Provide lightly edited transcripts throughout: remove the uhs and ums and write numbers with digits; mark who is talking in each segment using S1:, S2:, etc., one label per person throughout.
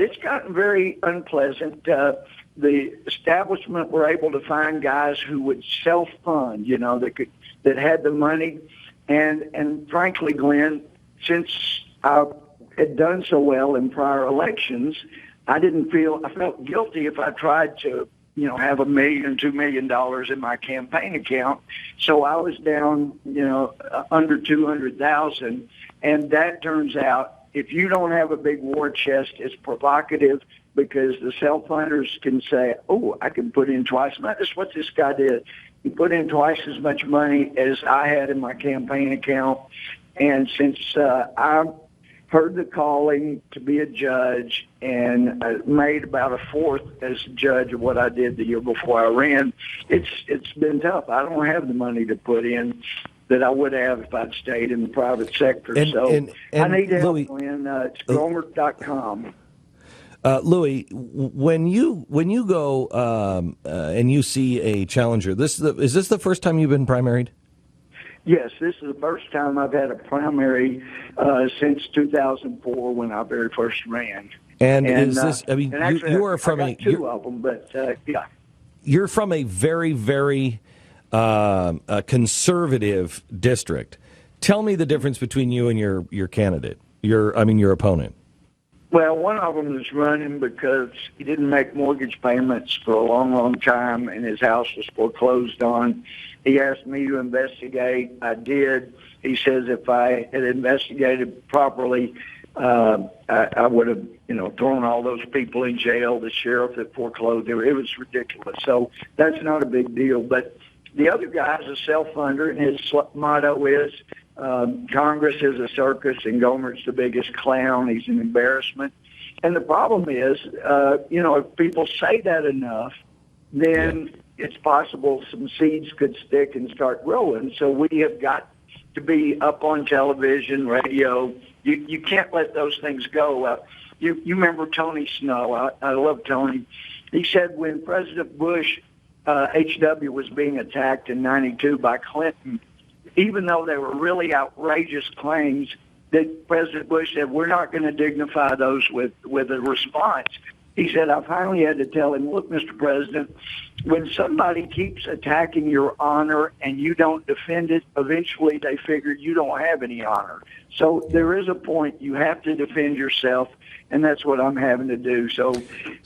S1: it's gotten very unpleasant. The establishment were able to find guys who would self-fund, that had the money. And frankly, Glenn, since I had done so well in prior elections, I felt guilty if I tried to, have $1 million, $2 million in my campaign account. So I was down, under 200,000. And that turns out, if you don't have a big war chest, it's provocative because the self-funders can say, oh, I can put in twice. That's what this guy did. He put in twice as much money as I had in my campaign account. And since I heard the calling to be a judge and made about a fourth as judge of what I did the year before I ran, it's been tough. I don't have the money to put in that I would have if I'd stayed in the private sector. I need help,
S2: Louie,
S1: Glenn. It's Gohmert.com.
S2: Louie, when you go and you see a challenger, is this the first time you've been primaried?
S1: Yes, this is the first time I've had a primary since 2004 when I very first ran.
S2: And is this? I mean,
S1: actually,
S2: you are from
S1: two of them, but yeah.
S2: You're from a very, very conservative district. Tell me the difference between you and your candidate. Your opponent.
S1: Well, one of them is running because he didn't make mortgage payments for a long, long time, and his house was foreclosed on. He asked me to investigate. I did. He says if I had investigated properly, I would have, thrown all those people in jail. The sheriff that foreclosed, it was ridiculous. So that's not a big deal. But the other guy is a self-funder, and his motto is, Congress is a circus and Gohmert's the biggest clown. He's an embarrassment. And the problem is, if people say that enough, then it's possible some seeds could stick and start growing. So we have got to be up on television, radio. You can't let those things go. You remember Tony Snow. I love Tony. He said when President Bush, H.W., was being attacked in 92 by Clinton, even though they were really outrageous claims, that President Bush said, we're not going to dignify those with a response. He said, I finally had to tell him, look, Mr. President, when somebody keeps attacking your honor and you don't defend it, eventually they figure you don't have any honor. So there is a point you have to defend yourself, and that's what I'm having to do. So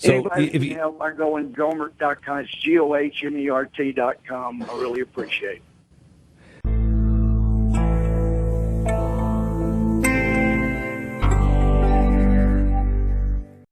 S1: anybody can help by going Gohmert.com. It's Gohmert.com. I really appreciate it.